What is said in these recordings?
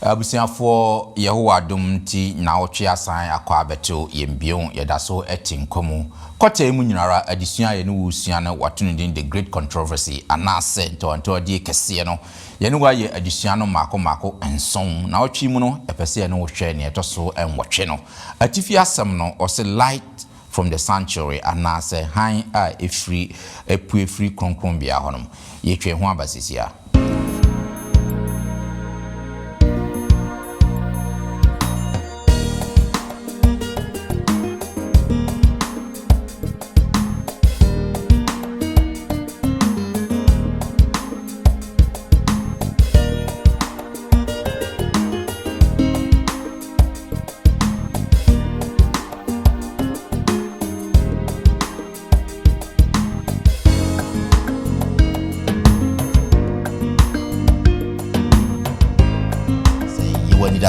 Abusiafo Yehowa dum ti na otwe asan akwa abeto yembion yedaso etinkomu kwata emu nyinara adisua ye ne wusua na watunudin the great controversy anase ntonto de kese no ye ne wa ye adisua no mako enson na otwe mu no epese ne wo hwe ne etoso enwotwe no atifi asem no ose light from the sanctuary anase han a efri epuefri kronkron bia honom ye twe ho abasisia.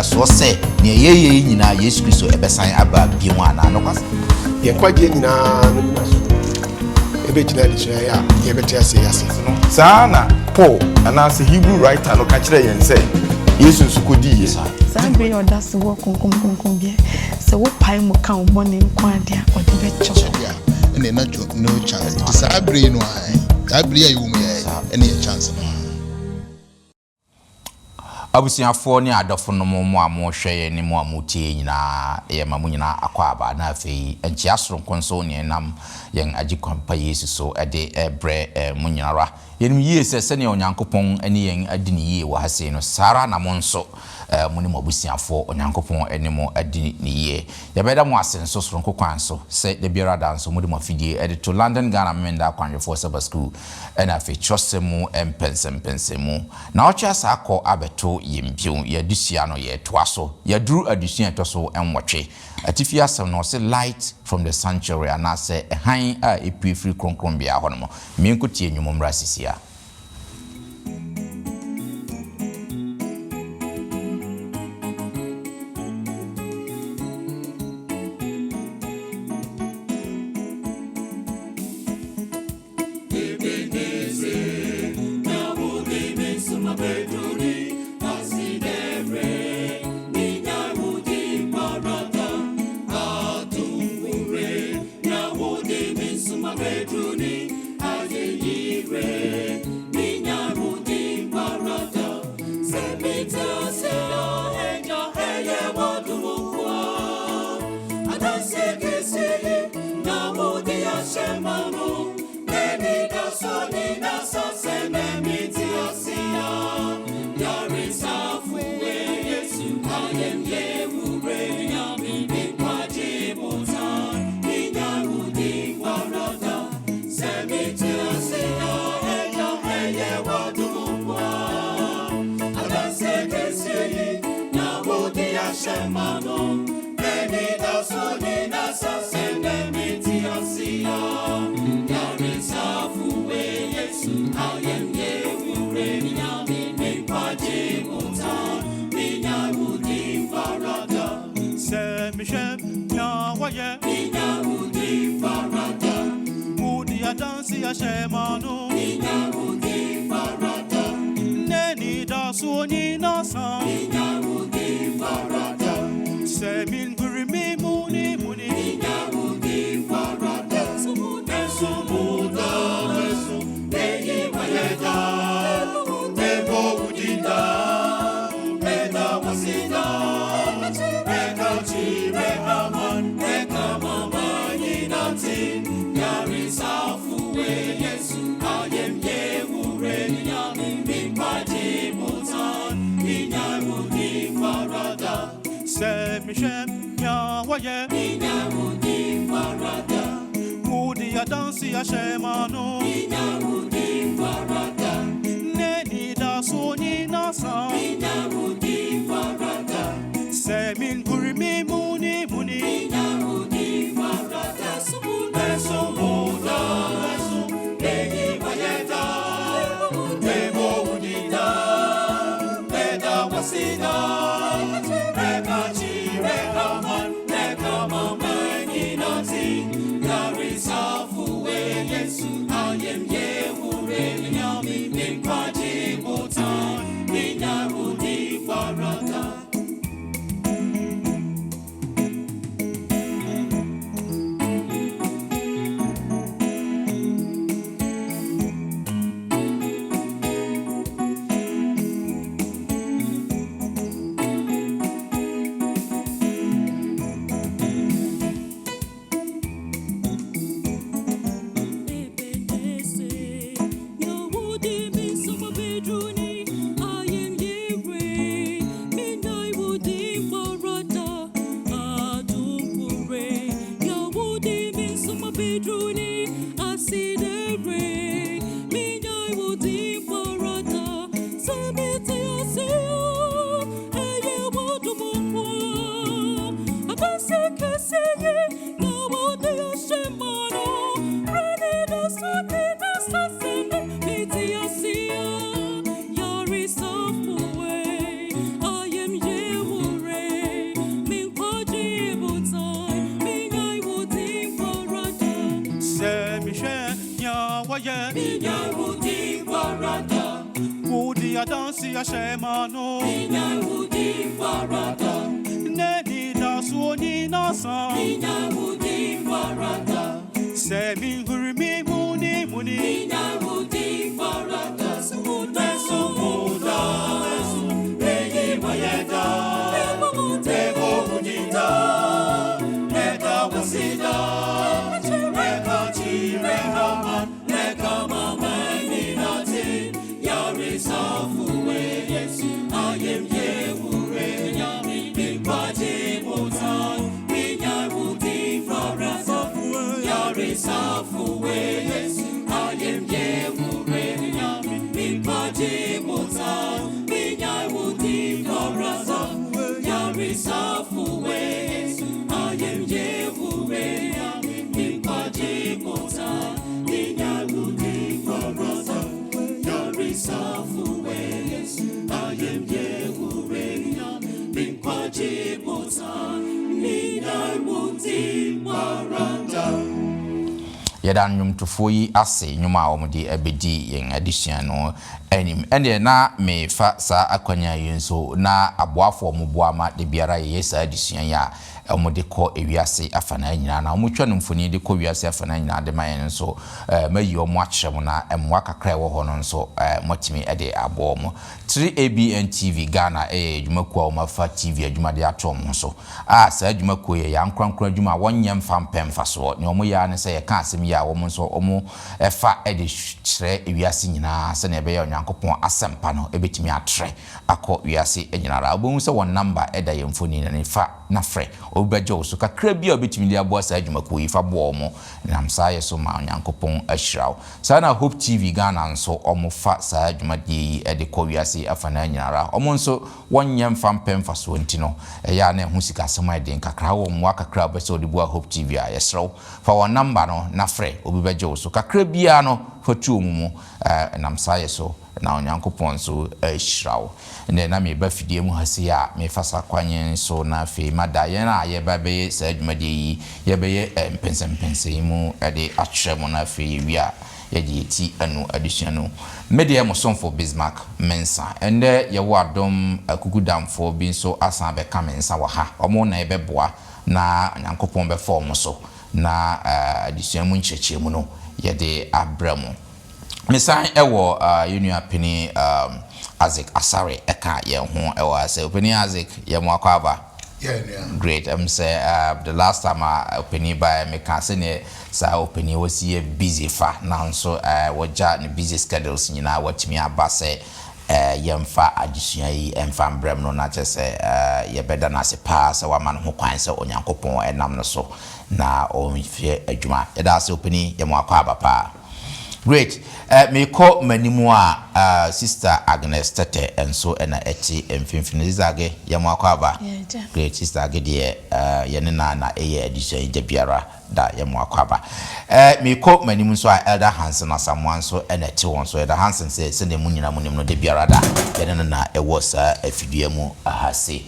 So say ne ye nyina Yesu Kristo ebesan aba biwa na anokwasa ye kwaje nyina no nyina so ebe gina de so ya ye bete ase yase no sana Paul anase Hebrew writer no ka kire yen say Yesu su kodi ye Sabe yo das wo konkonkonkon bia se wo pai mu kan wo ne nkwa de a ode be cho ya ene na jo no chance it is abre no ai abre ayi wo me ene ye chance no Abusiafo ne adofo no mo amohwe ne mo amutie nyina ye mamu nyina akwaba na afei enchi asronkonso ne nam yen agikwampa Yesu so ede ebre munyinara yenim yie se ne onyankopon ene yen adini yie wa hase no sara na mo nso muni mo abusiafo onyankopon ene mo adini yie ye beda mo asenso sronko kwanso se de biara danso mudi mo afidie ede to London Ghana Menda kwanjefo Sabbath school ena fe chosemu empensemu na ocha sa akọ abeto yembion ya dusia no ye toaso ya duru adusia toso enwotwe atifi asem no se light from the sanctuary anase han a epuefri kronkron bia hono menkotie nwumomra sisia. Minya udi baraka Dansi a shemano Minya wudi farata Neni da suoni nasa Minya wudi farata Semi hurimi muni Minya wudi farata Sumuda Reyi mayeda Tego unita Nega wasida Nega chirehama Nega mama ninati Yari safu yes, I am Yehore, Yami, Big Party, Motan, Minya Woody, Farasa, Yari safu yes, I am Yehore, Yami, Big Party, Motan, Minya Woody, Farasa, Yari safu yes, I am Yehore, Yami, Big Party, Motan, Minya Woody, Farasa. Yes, I am Yehureya, Big Party Motan, Nina Muti Maranda. Yedan nyum tofoi ase nyuma omudi ebedi yen addition no enim ene na me fa sa akwanya yenso na aboafo omuboama de biara yesa addition ya omudi ko ewiase afana nyina na omutwa no mfoni de ko wiase afana nyina de mayen so mayi omu akyerem na emwa kakra wo ho no nso motimi ede abomo 3ABN TV Ghana adwumaku a omafa TV adwuma de atom so sa adwumaku ye ya nkwankran adwuma wonyem fampem faso ne omo ya ne se ye ka asem ya wo nso omo efa ede kyerɛ ewiase nyina se na ebe ya onyankopɔn asempa no ebetimi atre akɔ wiase nyinara obo se won number eda ye mfoni ne fa na frɛ obejo so kakra bia obetimi de abo sa adwumaku yi fa bo omo nam sa ye so ma onyankopɔn ahyiraw sa na Hope TV Ghana nso omo fa sa adwumade yi ede kɔ wiase afana nyinara omo nso wonyem fampem faso ntino ya na hu sika sema de kakra wo mo kakra beso de bo Hope TV a yesrew fa won number no na frɛ obejo so kakra bia no fatu omumu nam sa ye so na onyankopɔn so ahyiraw ne na me ba fidie mu hase a me fasa kwanye so na fe mada ye na ye ba be sa adwumade yi ye be ye mpensempense mu de atwere mu na fe wi a ye de ti anu addition no media mo sonfo Bismarck mensa ende ye wo adom akukudamfo bi so asan be ka mensa wa ha omo na ebeboa na onyankopɔn be form so na addition mu ncheche mu no ye de abramo mesan ewo unua pini Isaac Asare eka ye ho ewo ase opini Isaac ye mo akwaba great say the last time opini by me can say ne sa opini was ye busy fa now so woja ne busy schedules nyina watimi aba say yemfa addition yi emfa mbrem no na chese ye beda na se pass wa man ho kwan se onyankopon enam no so na o mfie adwuma ye da se opini ye mo akwaba pa. Great. Me call manimu a sister Agnes Tete and so na eti mfimfini zage yamwa kwaba. Great sister Agedie yenena na eye edition de biara da yamwa kwaba. Me call manimu so Elder Hansen as someone so na eti won so Elder Hansen say send mu nyina mu no de biara da yenena na ewo sa afidie mu ahase.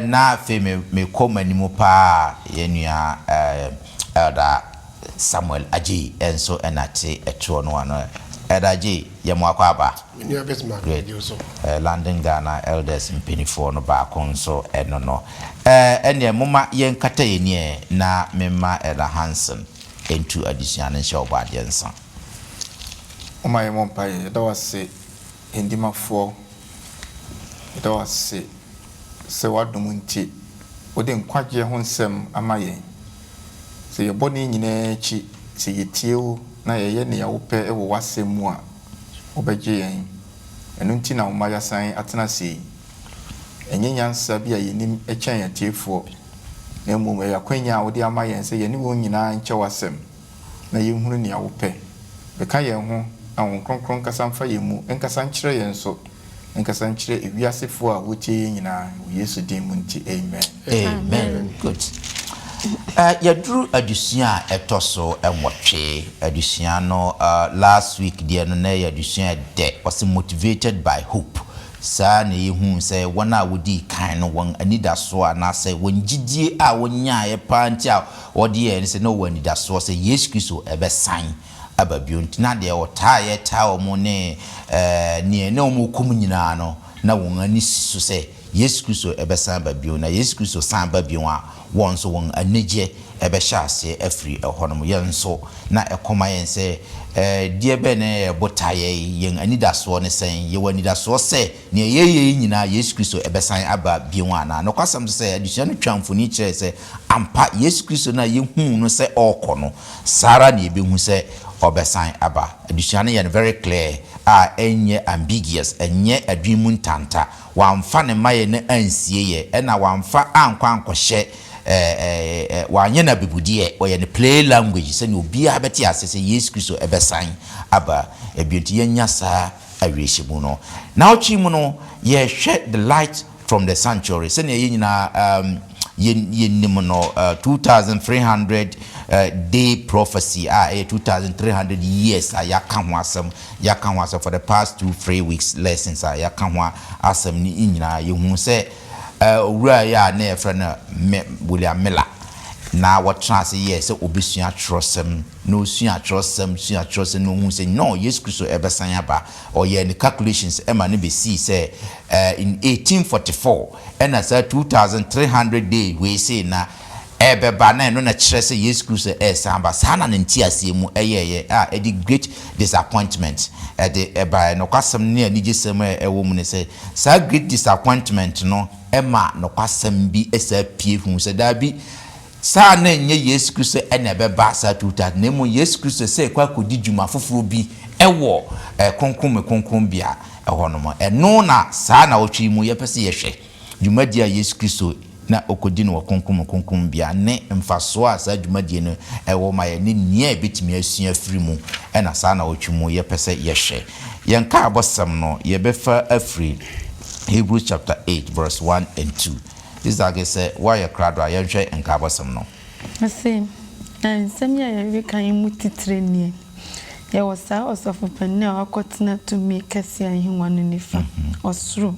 Na fe me call manimu pa yenua Elder Samuel Aji enso enate etuo no ano edaji yemo akwaba Minya Bismarck so London Ghana elders mpinifo no ba konso eno no ene moma yenkata yenie na mema Elder Hansen into addition nhyɛ oba de nsa oma yemo mpaye da wase endimafo da wase se wadom nti ode nkwaje ho nsɛm ama yɛn se yeboni nyina chi se yetiewo na yeye ne ya wopɛ ewo wasɛm a obegye yɛn enu nti na umaya san atena se enye nyansa bi a yenim ekyɛn yetiefo na mmom ya kwanya wode ama yɛn se yene wo nyina nkyɛ wasɛm na yehunu ne ya wopɛ beka yɛn ho awon kronkron kasa mfa yɛn mu enkasa nkyerɛ yɛn so enkasa nkyerɛ ewiasefo a wotie yɛn nyina wo Yesu din mu nti amen amen good Yadru adusia etoso enwotwe adusia no last week dia no na adusia de was motivated by hope. Sa na yehu say wona wodi kan no won anidaso na say won gidie a wonya ye panti a wode ye say no won anidaso say Yesu Kristo ebesan ababionti na de otaye ta omo ne ne omo kum nyina no na won ani so say Yesu Kristo ebesan babio na Yesu Kristo san babio a won so won anije ebehya ase afri ehonom yenso na ekoma yen se die be ne botaye yen anidaso ne sen ye wanidaso se ne yeye nyina Yesu Kristo ebesan aba biwa na no kwasam se adusua no twamfoni kire se ampa Yesu Kristo na ye hu no se okono sara ne ebehu se obesan aba adusua no yen very clear enye ambiguous enye adwimu ntanta wamfa ne maye ne ansie ye na wamfa ankwa ankohye wanye na bibudie oye ne play language se ne obi abeti asese Yesu Kristo ebesan aba ebioti yenya sa awiehyimu no na ochimu no ye hwe the light from the sanctuary se ne yenyina yennim no 2300 day prophecy 2300 years yaka ho asem for the past 2-3 weeks lessons yaka ho asem ni nyina yehu se owura ya na efra William Miller na what trans yes obesua trosem no sua trosem no hu say no Yesu Kristo ebesan aba or ye the calculations ema ne be see say in 1844 and as 2300 day we say na ebeba na no na kire say Yesu Kristo esamba sana ne ntiase mu eyeye the great disappointment the eba no kwasem ne anigesem ewo mu ne say sa great disappointment no ema no kwasem bi esa pie hu say da bi sa na nye Yesu Kristo ena beba sa tuta na mu Yesu Kristo say kwa kodi dwuma foforo bi ewo konkom bia ehonom eno na sa na otwi mu ye pese ye hwe dwuma dia Yesu Kristo na okodi no konkom bia ne mfaso a sa dwuma no ewo ma ye ne nia ebetimi asua afiri mu ena sa na otwi mu ye pese ye hwe yenka abosam no ye befa afiri Hebrews chapter 8 verse 1 and 2. This is say why you crowd are you and cabosum no. I say, and some year we can mutitreni. There was also for penna or cotton to make a see him one in the or true.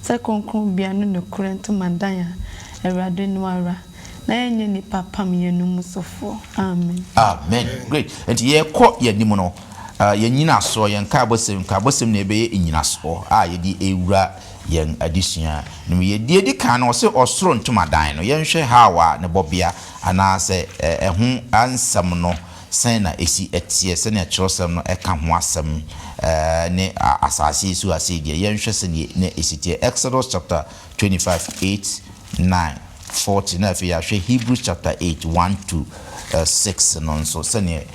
Second biano no current to Mandaya, a radinoara. Na any papa me no musofo. Amen. Amen. Great. And ye caught ye demono. Ye nina so yen cabosum nebe in yinaso. Ye di eura. Yen addition no ye di kan no se osoro ntoma dan no yen hwe hawa ne bobia ana se ehu ansam no sen na esi etie se na chirosem no eka ho asem ne asase su asedi yen hwe se ne esitie Exodus chapter 25:8-9-40 na fe ya hwe Hebrews chapter 8:1-6 no so se ne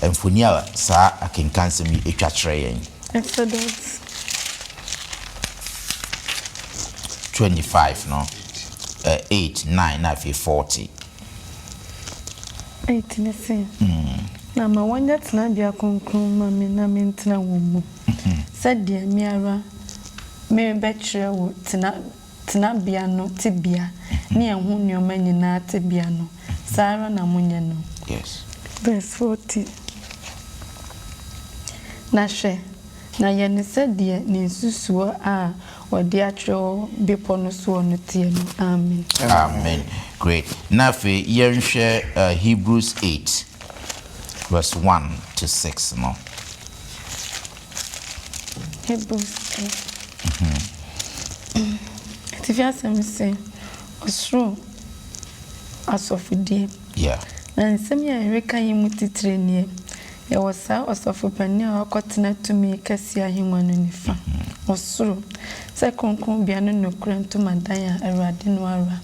emfonia sa akenkansem etwa kire yen Exodus 25 no 8-9 na fi 40 8 ne se na ma wanya tena bia konkron ma me na me ntena wo mu sadia mi ara me be kire wo tena bia no tibia ne ehun nyoma nyina tibia no sara na munye no yes verse 40 na hwe na yene sadia ne susuo a odi atro bepo no so no tie no amen amen great na fe yenhwe Hebrews 8 verse 1-6 no Hebrews 8 tifia sem se osro asofudie yeah na nsem ya reka yimu titrenie ya wasa osofupania akotena tumi kasi ahimwa no nifa osro se konkon bia no nokrento madaya awrade no ara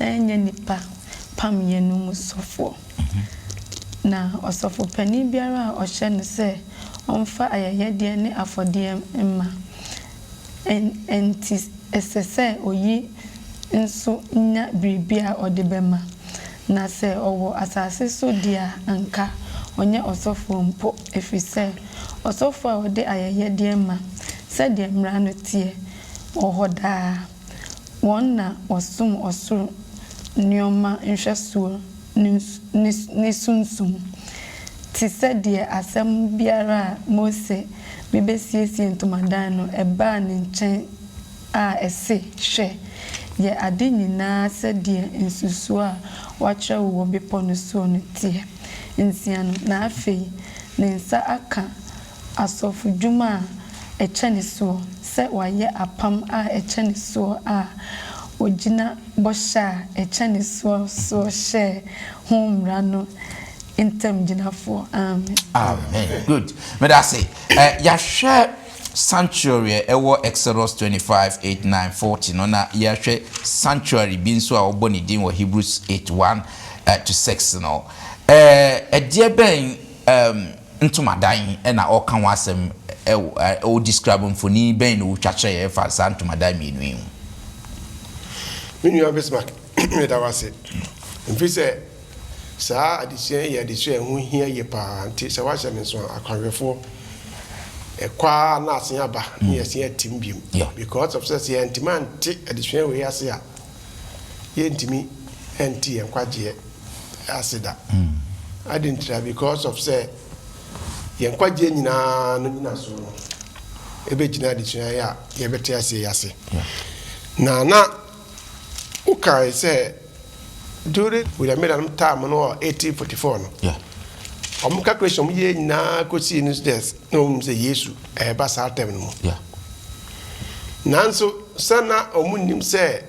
na enye nipa pam ye no musofo na osofupani biara ohye ne se onfa ayayede ne afode emma enti esese oyi nso nya bribia odebema na se owo asase so dia anka onye osofo mpo efise osofo a ode ayayede emma se de mra no tie ohoda won na osum osoro nioma nhwesuo ne sunsum ti sɛ deɛ asɛm biara Mose bibesiesie ntomadan no ɛbaa ne nkyɛn a ɛse hwɛ yɛ ade nyinaa sɛ deɛ nsusuo a wakyerɛ wɔ bepɔ no so no tie nsia no na afei ne nsa aka asɔfo dwuma a ɛkyɛ ne soɔ sɛ wayɛ apam a ɛkyɛ ne soɔ a ogina bɔhyɛ a ɛkyɛ ne soɔ hyɛ ho mmara no intem jinafo amen good me da say ya hwɛ sanctuary ewo Exodus 25:8-9-40 no na ya hwɛ sanctuary bi nso a obo ne din wɔ Hebrews 8:1-6 no ɛdeɛ bɛn ntomadan na ɔka ho asɛm o describe mfoni bɛn no twatwɛ yɛ fa santomadan mienu yi menu abismak me da wase mfisɛ saa adesua yɛ adesua ho hia yɛ paa nti sɛ wahyɛ me nso akwanwefo ɛkwa na asen aba ne yɛse atim biom because of sɛ yɛntimi ante adesua wɔ yɛase a yɛntimi anti yɛn kwagyeɛ ase da adentira because of sɛ yɛn kwagyeɛ nyinaa no nyina so no ɛbɛgyina adesua yɛ a yɛbɛte ase yɛase na ukai say during we made an time no 1844 no calculation ye na ko si news desk no say yesu ba sa tem no nanso sana omunim say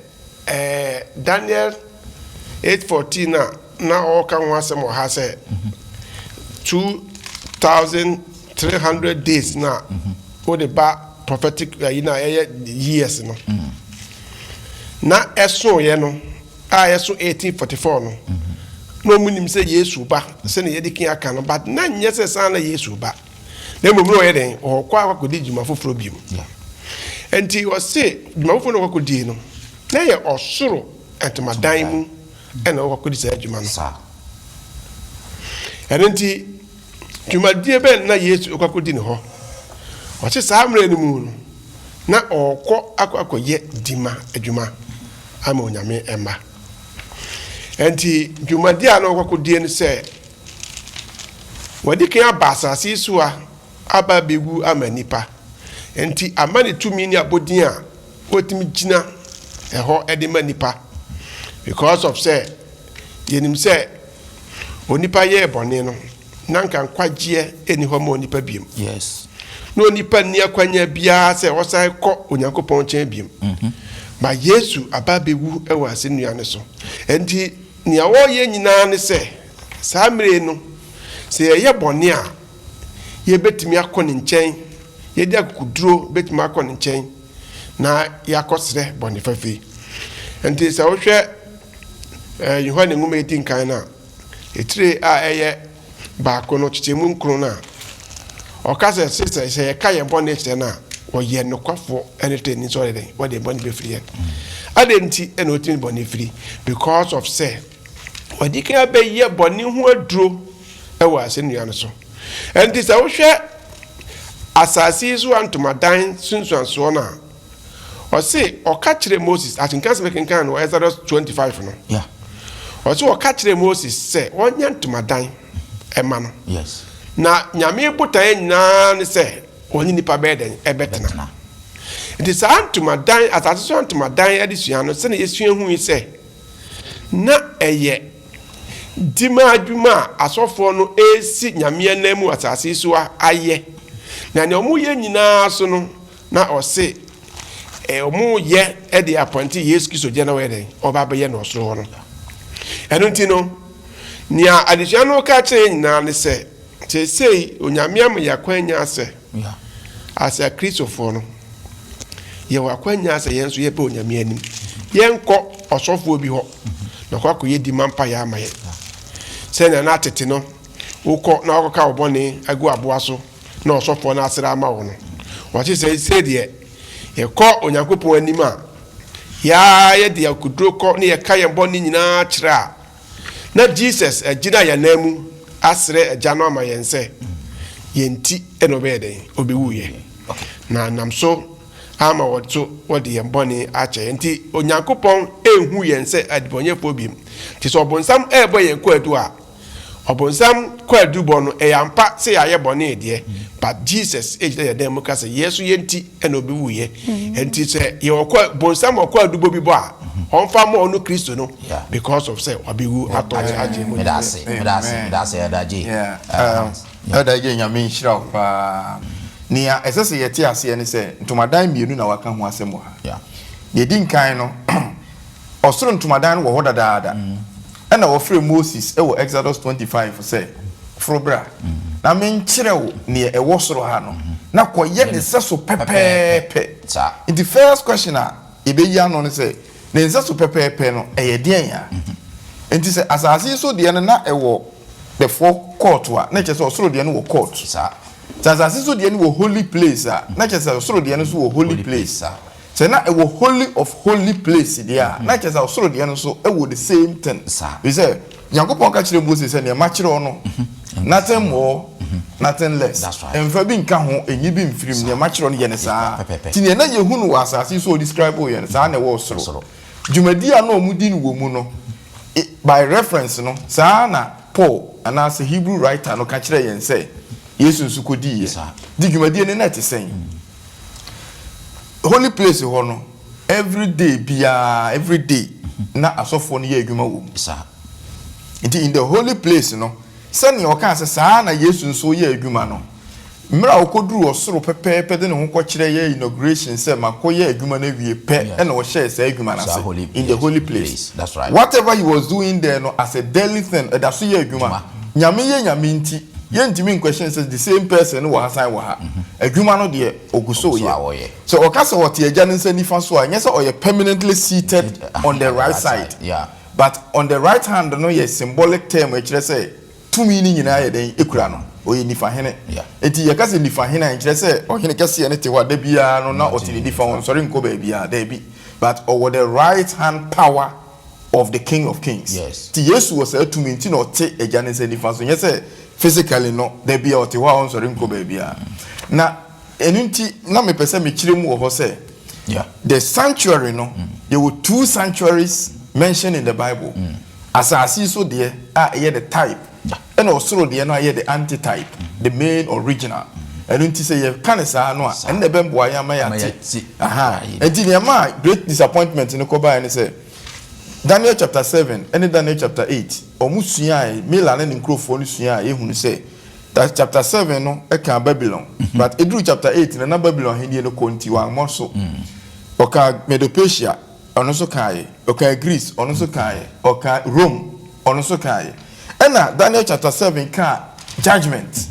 Daniel 8:14 na o kan ho asem o ha say 2300 days na o de ba prophetic years no na eso ye no a yeso 1844 no no munim se Yesu ba se ne yedikin aka no but na nye se san na Yesu ba na mmom no ye den o kwa akodi djuma foforo biem enti o se djuma foforo no akodi no na ye osoro entomadan mu ena o akodi sa djuma no sa enti djuma die ben na Yesu akodi ne ho o se sa amre no mu no na okọ akọye dima adwuma ama onyame emma enti dwumadi a na okọkodie ne se wadi kan abasase so a aba begu ama nipa enti amane tumi ni abodin a otimi gina eho edema nipa because of say yenim say onipa ye bone no nanka nkwagye eni ho ma onipa biem yes no nipa ni akwanya bia se wosan kọ onyankopon chen biem ma Yesu ababewu ewa ase nuane so enti ni awo ye nyina ne se samre no se ye bone a ye betimi akọ ne nchen ye di akuduro betimi akọ ne nchen na yakosre bone fafi enti se wo hwe Yohane ngoma etin kan na etire a eye ba ko no chichemu nkro na okase sister say kaye bone che na oye no kwafo anything ni so dey what dey bone be free adenti eno otimi bone free because of say odika be ye bone ho aduro e wa asenua no so enti say wo hwe asasi so antomadan sunsuanso na o say okakire Moses atinkan se kenkan no Exodus 25 no o say okakire Moses say onya antomadan ema no yes na nyame botan nyina ne se oni nipa beden ebetena it is antomadan asase so antomadan adesua no se na yesua hu yi se na eye dima adwuma asofo no esi nyame anamu asase so aye na ne omu ye nyina so no na o se omu ye e de appoint Yesu Kristo je na we den oba be ye no so no enu nti no nia adesua no ka che nyina ne se say onyame am yakwanya ase asa Kristofo no ye wakwanya ase yenso ye pe onyame anim yenko osofo obi ho na kwako ye di mampa ya amaye se na atete no ukọ na ọkọ ka obone agu aboa so na osofo na asira ama wo no wachi se de ye kọ onyankopon anim a ya ye de akuduro kọ na ye ka ye bone nyina kira na Jesus agina ya namu asre agano ama yense yenti eno beden obiwuye na namso ama wɔto wɔde yɛn bɔne akyɛ nti onyankopɔn ehu yɛn sɛ adibɔnyɛfoɔ bi nti sɛ ɔbɔnsam ɛɛbɔ yɛn kwadu a ɔbɔnsam kwadu bɔ no ɛyɛ ampa sɛ yɛayɛ bɔne deɛ but Jesus egyina yɛn dan mu ka sɛ yesu yɛn ti ɛna obi wu yɛ nti sɛ yɛwɔ bɔnsam ɔkwadu bɔ bi bɔ a ɔnfa ma ɔno Kristo no because of say wabiwu atɔ agye mu medase ɛdaje ɛdaje nyame nhyira pa nia ɛsɛ yɛte ase ne sɛ ntomadan mienu na waka ho asɛm ha ye di nkan no ɔsoro ntomadan no wɔ hɔ dadaada ɛna wɔfrɛ Moses ɛwɔ Exodus 25 sɛ frobra na menkyerɛ wo ne ɛwɔ soro ha no na kɔyɛ ne sɛ so pɛpɛɛpɛ in the first question a ebeyi ano ne sɛ ne nsa so pɛpɛɛpɛ no ɛyɛ deɛn ya enti sɛ asase so deɛ no na ɛwɔ the four court a na kyerɛ sɛ ɔsoro deɛ no wɔ court asase so deɛ no wɔ holy place a na kyerɛ sɛ ɔsoro deɛ no so wɔ holy place sɛ na ɛwɔ holy of holy place deɛ a na kyerɛ sɛ ɔsoro deɛ no so ɛwɔ the same thing bi sɛ Nyankopɔn ka kyerɛ Moses sɛ nea ma kyerɛ no nothing more nothing less ɛmfa bi nka ho enyi bi mfirim nea ma kyerɛ no yɛ ne saa ti nea na yehu no wɔ asase so describe yɛ ne saa na ɛwɔ ɔsoro dwumadi a na ɔmudi no wɔ mu no by reference no saa na Paul anaasɛ Hebrew writer no ka kyerɛ yɛn sɛ Yesu nso kɔdi yɛ di dwumadi ne na te sɛn holy place hɔ no every day na asɔfoɔ no yɛ adwuma wɔ mu nti in the holy place no sɛnea ɔka sɛ saa na Yesu nso yɛ adwuma no mmerɛ a ɔkɔduru ɔsoro pɛpɛɛpɛ de ne ho kɔkyerɛ yɛ inauguration sɛ makɔyɛ adwuma no awie pɛ ɛna ɔhyɛ saa adwuma no ase in the holy place that's right. Whatever he was doing there no as a daily thing ɛda so yɛ adwuma nyame yɛ nyame nti yɛntimi question says the same person wɔ ha san wɔ ha adwuma no deɛ oguso yɛ so ɔka sɛ ɔte agya ne nsa nifa so a nyɛ sɛ ɔyɛ permanently seated on the right side but on the right hand no yɛ symbolic term ɛkyerɛ sɛ tumi ni nyinaa yɛ den ekura no oye nifa hene enti yɛ ka sɛ nifa hene a kyerɛ sɛ ɔhene kɛse ne te hɔ da bia no na ɔte ne nifa wɔn sɔre nkɔ ba bia da bi but over the right hand power of the King of Kings ti Yesu was a tumi nti na ɔte agya ne nsa nifa so nyɛ sɛ physically no da bia ɔte hɔ a wɔn sɔre nkɔ ba bia na enu nti na me pɛ sɛ me kyerɛ mu wɔ hɔ sɛ the sanctuary no there were two sanctuaries mentioned in the Bible asase so deɛ a ɛyɛ the type and also the the antitype, the main original. I don't say you can't say no, and the Bemboy Amayati. Aha, and in great disappointment in the Koba and say Daniel chapter 7, and Daniel chapter 8, or Musia, Milan and Crofonicia, you say that chapter 7 no, I can Babylon, but it drew chapter 8 in another Babylon, Hindi no Conti one more so. Oka Medopesia, onoso kai, oka Greece, onoso kai, oka Rome, onoso kai. And Daniel chapter 7 ka judgment.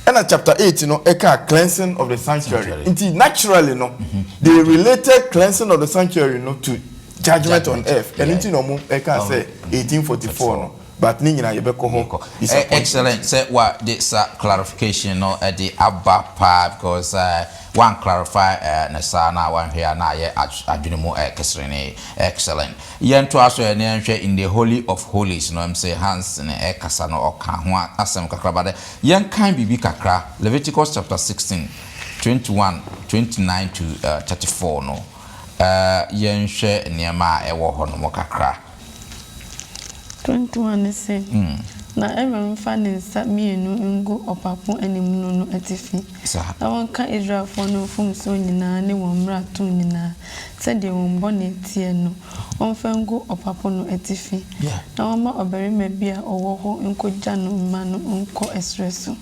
And chapter 8 you know eka cleansing of the sanctuary. Indeed naturally no they related cleansing of the sanctuary you know to judgment on earth. And indeed no eka say 1844 no. But ni nyina yebeko ho. Excellent. Say what this clarification no at the abba part because one clarify na sana one here na ye adwumu kesrene excellent yen to aso ene nhwe in the holy of holies no am say hands ne kasa no oka ho asem kakra bade yen kan bibi kakra Leviticus chapter 16 21 29 to 34 no yen hwe niema ewo ho no kakra 21 say na everyone nsa mienu ngo opapo animu no atifi na wonka Israel for no fom so nyina ne wonmra to nyina se de wonbo ne tie no wonfa ngo opapo no atifi na woma obarima bia owo ho nkogya no ma no nko esreso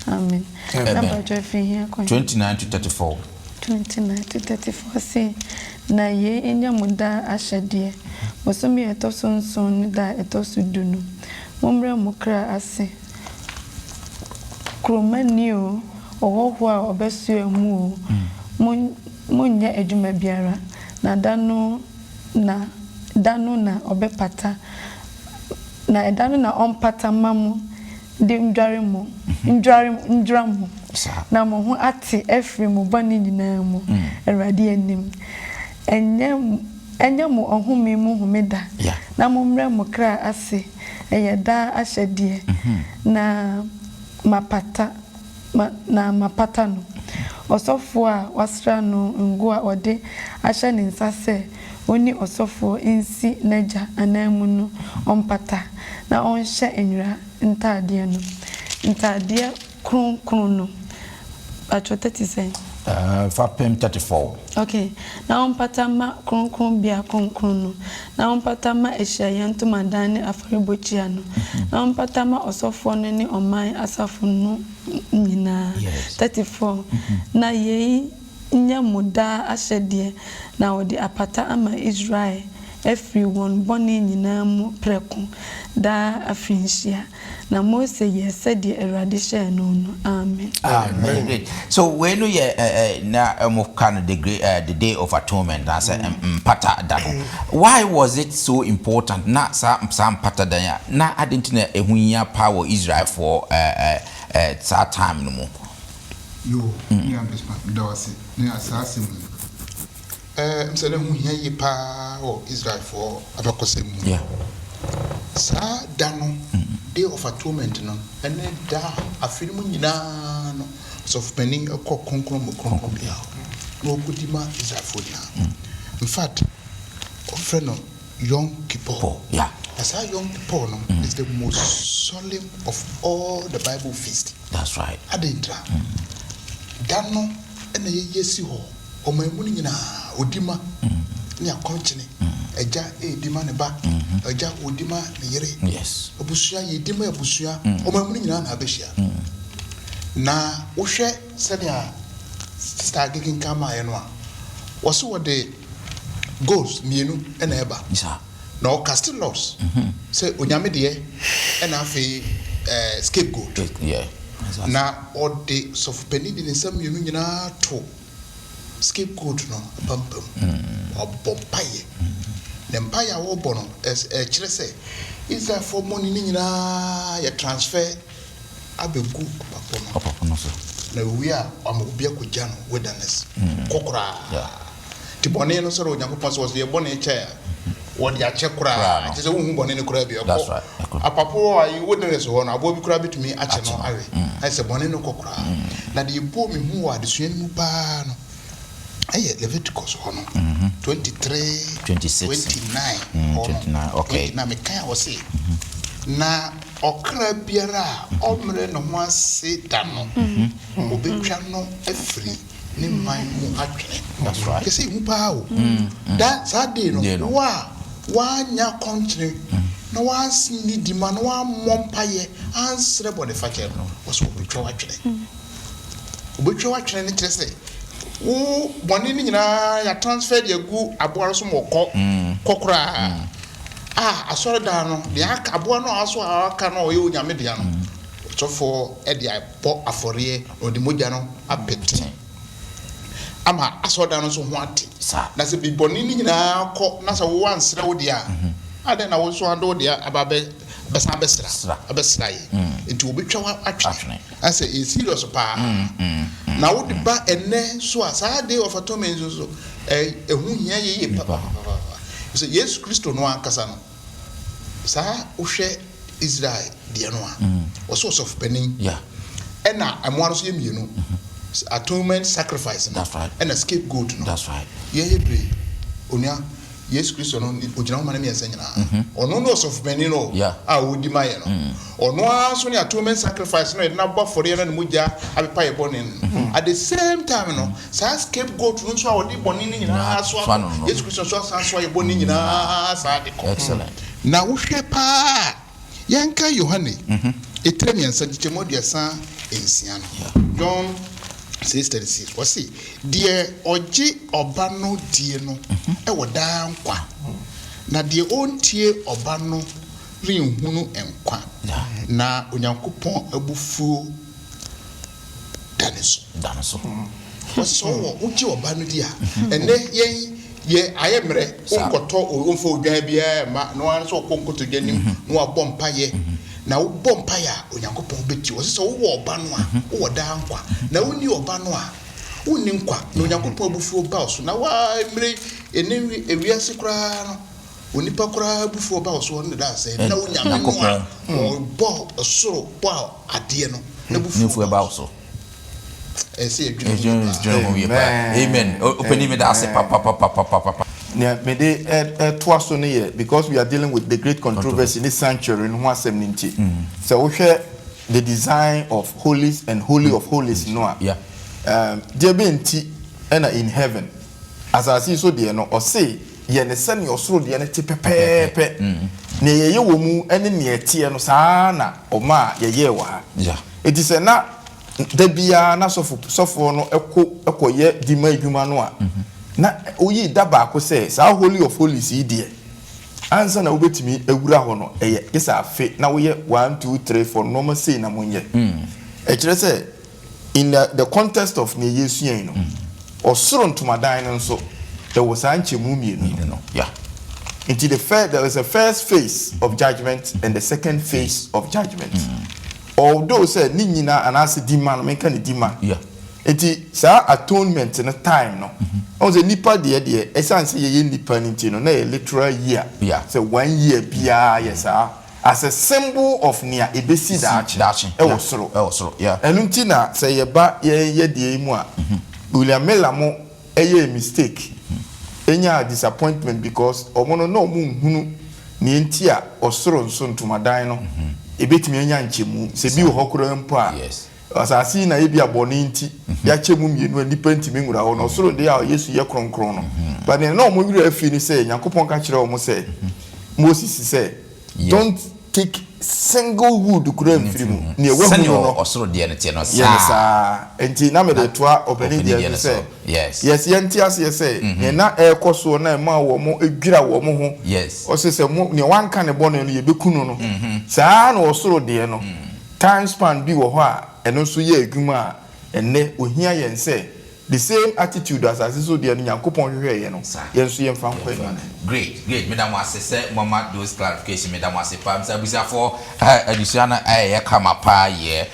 amen na bajo fi here 29 to 34 29 to 34 say na ye enya muda ahyede bosomi etosonson da etosudunu Mumre mukra ase Kromani owo a obesu emu munya edwuma biara na dano na obepata na edano na ompata mamu de ndware mu ndwaramu na mo ho ate efri mu bani nyina mu erade anim enya mu ohumi mu humeda na mumre mukra ase eyeda ahyedie na mapata no osofo a wasra no ngo a ode ahye ne nsa se oni osofo insi naja anamu no ompata na onhye enwura ntade no ntade kronkron no atwotati say Fapem 34. Okay. Na ompata ma kronkron bia kronkron no. Na ompata ma ehia ntomadane afaribochia no. Na ompata ma osofo no ne oman asafo no nyina. 34. Na yei nya muda ahyede na odi apata ama Israel everyone boni nyina mu preko da afinhia na Mose said the eradication no. Amen. Amen. Great. So when we na mo kind the day of atonement as pata da. Why was it so important? Na some pata da na adentina ehunya power Israel for that time no mo. Yo, ni ambisma ndawase ni asase mu. Msele hu hiye pa o Israel for abakose mu. Yeah. Sa dano day of atonement no ene da afiri mu nyina no so penny konkron bia no kudima Israel for na. In fact, friend no Yom Kippur. Yeah. As our Yom Kippur no is the most solemn of all the Bible feast. That's right. Adintra. Dano ene yesi ho omamu nyina odima ni akonchene eja edima ne ba eja odima ne yere. Yes. Obusua yedima obusua omamu nyina na abehia na wohwe sɛnea sister gigin kama ye no a wɔso wɔde goals mienu ɛna ɛba na ɔcast loss sɛ onyame deɛ ɛna afei scapegoat na ɔde sɔfopani de ne nsɛm mienu nyinaa to scapegoat no pampam ɔbɔ mpaeɛ na mpaeɛ a wɔbɔ no ɛkyerɛ sɛ Israelfoɔ mɔne ne nyinaa yɛ transfer abegu papo no so na we a amobia ko gya no wilderness kokora ti bone no so ro nyankopon so ye bone che wo de ache kora ti se wo hu bone ne kora bi ko apapo ayi wilderness ho no abo bi kora bitumi ache no awe ai se bone no kokora na de bo mi hu wa de sua mu pa no aye Leviticus ho no 23 29 okay na me kan wo se na okra biara omre no ho ase da no obetwa no afiri ne man mu atwene. That's right. Kese hu pa o that Saturday no wa nya country na wa sini di man wa mompaye ansre body fache no was obetwa watwene ne trese wo boni ni nyina ya transfer de gu aboaro so moko kokora asore da no de aka aboa no aso aka no ye onyame dia no tofo e de apo afore no de mogya no apete ama asore da no so ho ate na se bi boni ni nyina kɔ na se wo ansere wo dia ade na wo so ando dia ababe besa abesra ye enti obetwa wa atwene ase e serious pa na wo de ba ene so asa day of atonement so ehu hia ye papa so Yesu Kristo no ankasa no sa uhwe Israel de no a so of penny ena amoaro so yemienu atonement sacrifice no ena scapegoat no that's right ye bre onia Yesu Kristo no ogina ho mane miensa nyina ono no of penny no a wodi maye no ono aso ne atonement sacrifice no na bɔ fɔre na mugya abepa ye bɔne at the same time no sa scapegoat no so a wodi bɔne ni nyina so Yesu Kristo so ye bɔne nyina sa de ko excellent na wohwe pa yanka Yohane etremi ansa gichemodi asa ensia no John 6:36 wasi die oji oba no die no e woda nkwa na die ontie oba no rinhunu enkwa na onyankopon abufuo daneso wasi wo uji oba no dia ene ye ayemre onkoto onfo odwan bia ma no an so konkoto gyanim no abompa ye na wo bompa ya onyankopon beti wo se wo oba no a wo da nkwa na woni oba no a woni nkwa na onyankopon abufuo ba so na wa emre ene ewiase kura no onipa kura abufuo ba so ne da se na onyankopon bo soro bo ade no na abufuo ba so say amen open me that say papa me de twice on here because we are dealing with the great controversy in this sanctuary in 170. So we share the design of holies and holy of holies no there be in heaven as I see so there no or say ye ne send your soul there te pepepe ne ye wo mu ene ne tie no saa na o ma ye wa it is na da bia na sofo no ekoye di ma adwuma no a na oyi da ba ko say saa holy of holies yi de ansa na obetimi awura ho no eye kisa afe na wo ye 1 2 3 4 normal say na monye e kire say in the context of ne yesu yen no osoro ntomadan no so there was anche mumie no into there was a first phase of judgment and the second phase of judgment although say ni nyina anase di man me kan di man enti sa atonement in a time no on the nipa de essence ye nipa nti no na a literal year say 1 year bia yes as a symbol of near ebesi that e wo soro enu nti na say ye ba ye de mu a William Melamo eye mistake enya disappointment because omono no mu hunu ni nti a osoro nso ntomadan no ebetimi enya nchemu se bi ho koro mpo a asasi na ebi abone nti ya chemu mienu nipa ntimi ngura ho no osoro de a Yesu ye kronkron no but no mo wira afi ni say Yakobon ka kire o mo say Moses say don't take single wood kura mfirimu ne ewa hu no osoro de ne tie no sa enti na me de toa obeni de say yes yenti ase say na ekoso na ma wo mo edwira wo mo ho o se mo ne wanka ne bone no ye bekunu no saa na osoro de no time span bi wo ho a eno so ye adwuma a enne ohia yen say the same attitude as so de no Yakobon hwehwe ye no yen so ye mfa nkwa great madam assess mama those clarification madam assess pam sabusa for additional kama pa ye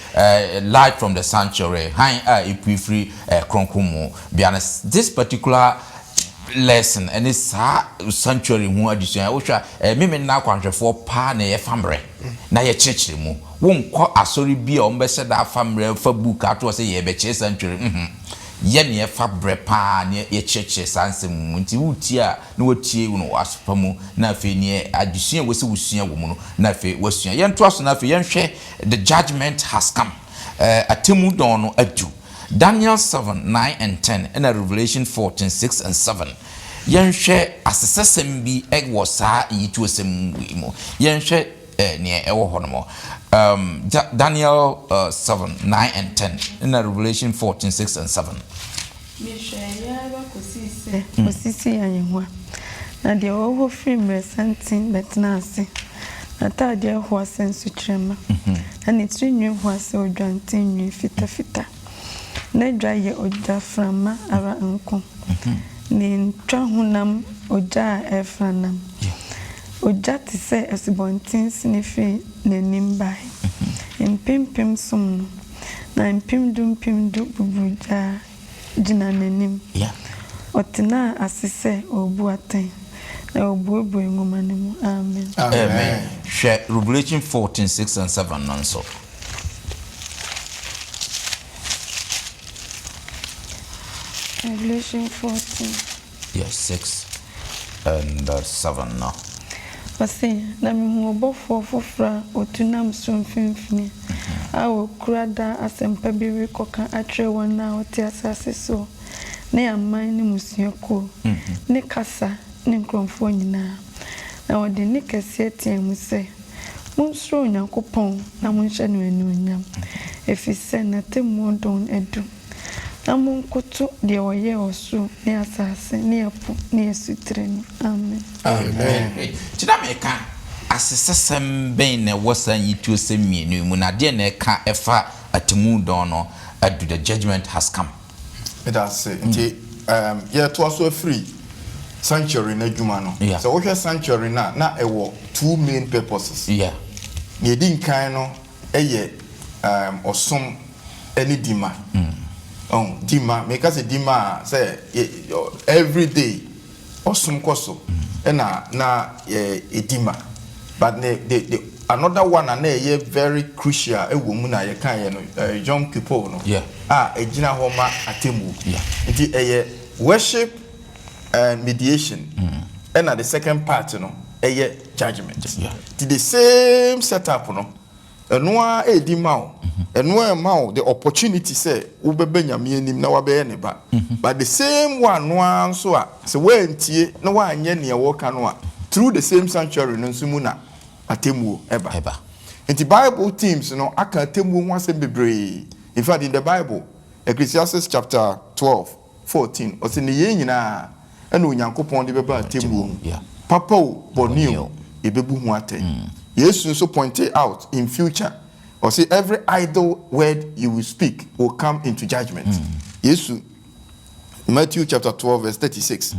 light from the sanctuary high free kronkumu be honest this particular lesson and this sanctuary who addition which me na kwanhwefo pa na ye famre na ye chechire mu wonko asori bi o mbese da famre fa book ato say ye be che sanctuary ye ne fa bre pa ne ye cheche sanse mu nti wuti a na watie no waspa mu na afi ne adusua wose wusua wo mu no na afi wasua ye nto aso na afi ye nhwe the judgment has come atemu don no adu Daniel 7 9 and 10 and Revelation 14 6 and 7 ye nhwe asesesem bi egwo saa yitu asem mu ye nhwe ne ewo ho no Daniel 7 9 and 10 in Revelation 14 6 and 7 Osisi anywa na de owo film resenting betnase na ta de ho asensu trema na ne trinwe ho ase odwantin nwi fita na dwaye odda frama ara nko ne ntwa honam odda efranam Oja ti se esibontin sinifi nenim bai. Impim sum no. Na impim du bubuja jina nenim. Otina asise obu aten. Na obu ngoma nemu. Amen. Amen. Share Revelation 14 6 and 7 nonso. Revelation 14. Yes, 6 and 7 now. Pase na mi obofo fofra otunam somfimfini awo kurada asempa bi rekoka atre wona oti asase so na aman ni musuako ne kasa ne nkromfo nyina na wode ne kase tiam se munsro Yakobon na munhye no anuonyam efise na temu don edu na munkoto de oye osu ne asase ne apo ne esutreni amen tina meka asesesem ben na wosan yitu semienu mu na de na ka efa atemu don no adu the judgment has come it has say yeah to also free sanctuary na djuma no so wo sanctuary na ewo two main purposes ne din kan no eye osom any dima dima make us a dima say every day osom koso na dima but the another one and a very crucial a woman I can Yom Kippur no ejina homa atemu nti worship and mediation and at the second part no judgment the same setup no enwa edi mawo enwa mawo the opportunity say ubebe nyame anim na wabe ne ba but the same one no so a se wantie na wanye ne wo ka no a through the same sanctuary no nso mu na atemu eba in the Bible teams no aka atemu ho asem bebre. In fact in the Bible Ecclesiastes chapter 12:14 o se ne ye nyina ena onyankopon de beba atemu papa o bonio ebebu ho aten yes so pointed out in future or say every idle word you will speak will come into judgment. Yes, Matthew chapter 12 verse 36.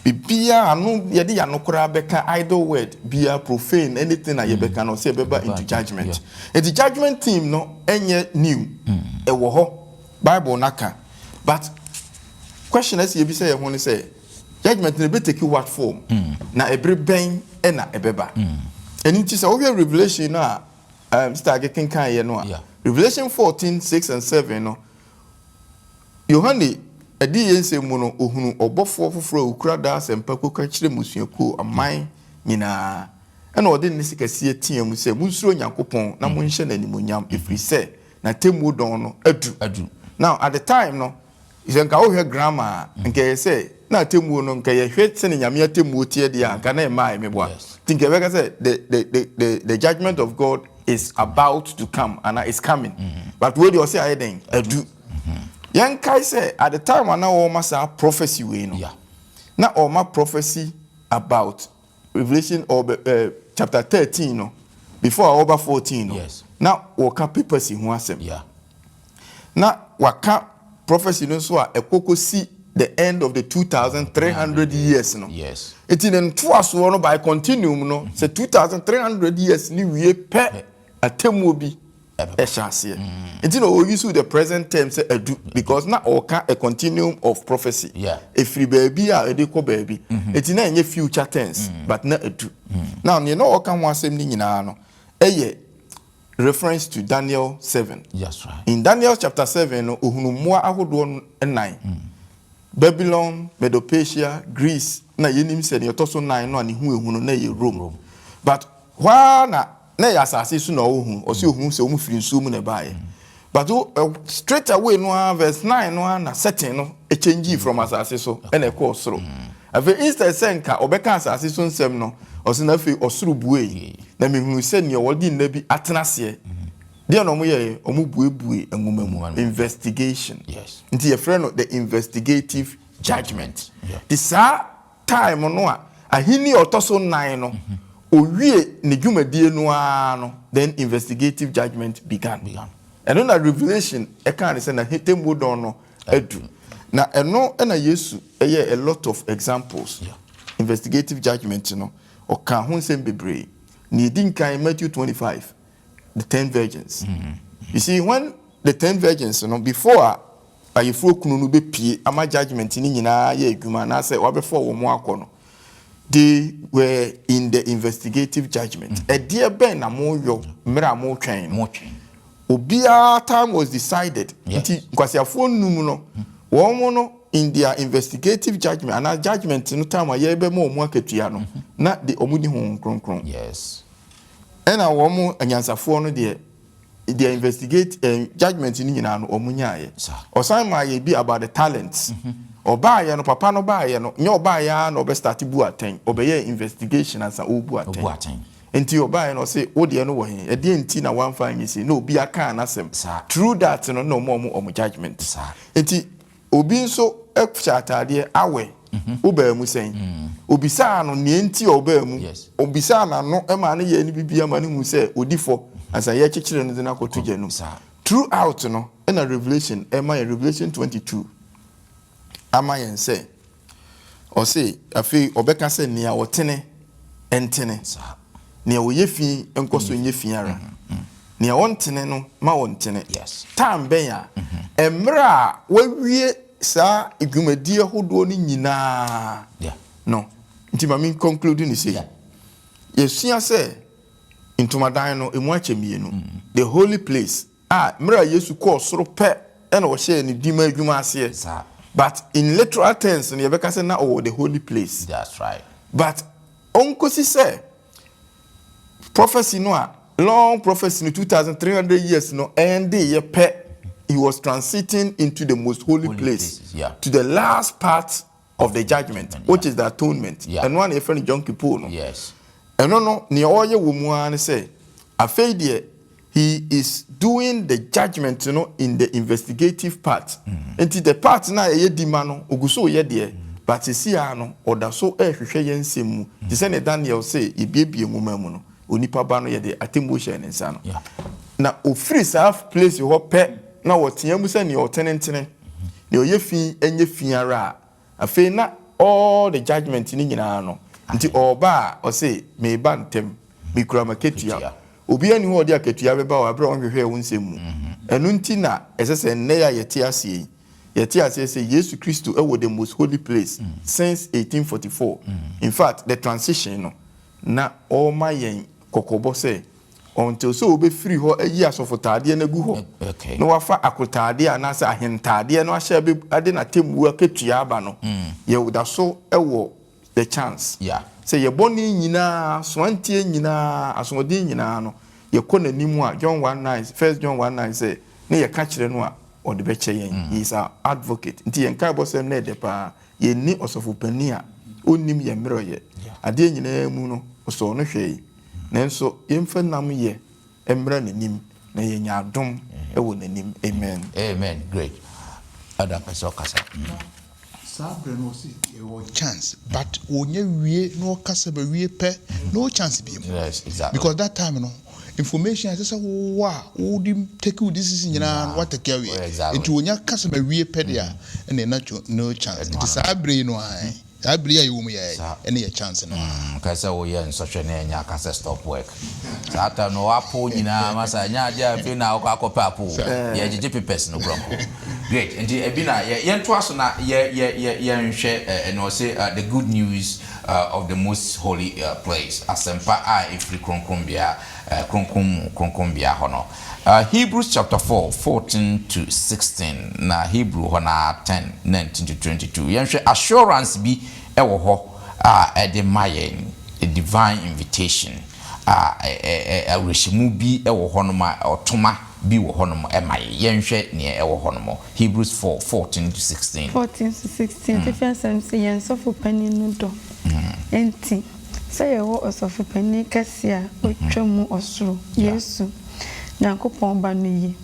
Bibia anu yedi yanokora beka idle word bia profane anything na yebeka no say beba into judgment. And the judgment team no enye new e wo ho Bible naka. But question is yebi say ehun say judgment ne be take what form? Na every ben e na ebeba. And it is over Revelation now. Start getting kind no. Revelation 14:6 and 7 no. Yohane edi yense mu no ohunu obofo foforo okura da sempako ka kire musuaku aman nyina. Ena ode ne sikase etia mu se munsuro Nyankopon na munhye nanimonyam efiri se na temu don no adu. Now at the time no isenka wo hwe grammar nke say na temu no nke ye hwe se ne nyame atemu tie dia anka na e mai meboa. Think I say the judgment of God is about to come and it's coming. But what do you say I then do? Young Kai say at the time when now masa prophecy we know. Now all my prophecy about Revelation or chapter 13 no before over 14 no. Yes. Now waka papers in one sem. Now waka prophecy no so a ekoko si the end of the 2,300 years no. Yes. It in twice one by continuum no. Say 2,300 years ni we pe atemu bi e shase. It no we use the present term say edu because na oka a continuum of prophecy. Yeah. Every baby a edeko baby. It na enye future tense but na edu. Now you know oka one asem ni nyina no. Eye reference to Daniel 7. Yes, right. In Daniel chapter 7 no ohunu moa ahodo 9. Babylon, Medo-Persia, Greece, na yenim said your toso 9 no ani hu ehunu na ye Rome. But why na ya asase so na ohun o se ohun se o mu firi nsu mu na bae. But straight away no verse 9 no na setting no e change from asase so e na ko osoro. Ave instead senka obeka asase so nsem no o se na fe osoro buei. Na mehunu se ne wodi na bi atenase. They no moye omubuebue enwumamu investigation. Yes. Nti your friend the investigative judgment. This time no ahini otoso 9 no owie ne dwumadie no no then investigative judgment began. And on that revelation e kan say na hitemu don no edu. Na eno na Yesu a lot of examples. Investigative judgment no o kan ho nsem bebre. Ni din kan Matthew 25. The 10 virgins. You see, when the 10 virgins, before ayefuo kunu no be pie ama judgment ni nyina ye adwuma na say wa before wo mo akono, they were in the investigative judgment. A dear ben na mo yo mra mo twen obia time was decided. Nti kwasiafo num no wo mo no in their investigative judgment and judgment no time aye be mo akatua no na the omudi ho kronkron. Yes. And I want anyansafo no de investigate judgment ni nyina no omunyaye. Osan ma ye bi about the talents. Oba ye no papa no ba ye no nye oba ya no be start bu aten. Obeye investigation as a obu aten. Enti oba ye no say wo de no wo he. E de enti na wan fa anyisi no obi aka anasem. Through that no no mo judgment. Enti obi nso ekcha atade awe oba mu sen obisa no ne enti oba mu obisa na no e ma ne ye ni bibia ma ne hu se odifo asa ye kekere no na kotoje no throughout no in a revelation revelation 22 ama yen say o say afi obeka say ne a wotene entene ne wo yefi enkoso nyefi ara ne wontene no ma wontene time ben ya emra wawie sa igumadi ahodo ni nyina no nti ma min conclude ni say yesua say intumadan no emu ache mienu the holy place mra yesu ko soro pe e na wo hye ni dima adwuma ase but in literal terms no yebeka say na the holy place. That's right. But onkosi say prophecy no long prophecy in 2300 years no and ye pe he was transiting into the most holy place to the last part of the judgment, which is the atonement. And one a friend John Kippur. No? Yes. And no ni oye womuan say afei he is doing the judgment, you know, in the investigative part. Until the part na ye di mano oguso ye de but see no oda so hwehwe yensemu. Ti say ne Daniel say ebiebie nwoma mu no onipa ba no ye de atemosha ne nsa no. Na ofiri self place ho pe na wotia mu say ne otenentene ne oye fi enye fi ara afei na all the judgment ni nyina no nti oba o say me ba ntem me kura maketua obi ani ho de aketua beba wa bra onhwehwe wo nsemu enu nti na esese nne ya yete ase say Jesus Christ was the most holy place since 1844. In fact the transition no na all my yen kokobo say until so obe free ho ayi asofotade na gu ho no wafa akotade anasa ahentade no ahye be ade na temu aketua aba no ye woda so ewo the chance say ye boni nyina swantie nyina asomode nyina no ye kona nimu a John 1:9 1 John 1:9 say ne ye ka kire no a ode be che yen he is our advocate nti ye nkai bo se na de pa ye ni osofopani a onim ye mero ye ade nyina mu no so no hwei nenso yemfa nam ye emra nanim na ye nya adom ewo nanim. Amen. Great. Ada peso kasa Sabre no see a chance, but onye wie no kasa be wie pe no chance be. Yes, exactly. Because that time no information I say wow, who dim take you this is what take away. Exactly. Into onye kasa be wie pe there and no chance. It is Sabre no ai. Sabre ya you me any a chance no. Kasa wo ye nso hwe na nya kasa stop work. Sata no apo nyina masa nya dia fi na akọ apo. Ye jeje papers no bronco. Great. And ebina ye to aso na ye nhwe and say the good news of the most holy place. Asempa ifri kronkombia kronkombia hono. Hebrews chapter 4 14 to 16 na Hebrew hona 10 19 to 22. Ye nhwe assurance bi ewo ho the mayen a divine invitation a reshimu bi ewo ho no ma otoma bi wo ho no mo emaye yenhwe ne ewo ho no mo. Hebrews 4 14 to 16 fefia say yen sofo pani no do enti say yewo osofo pani kase a otwamu osoro Yesu Nyankopon ba no yi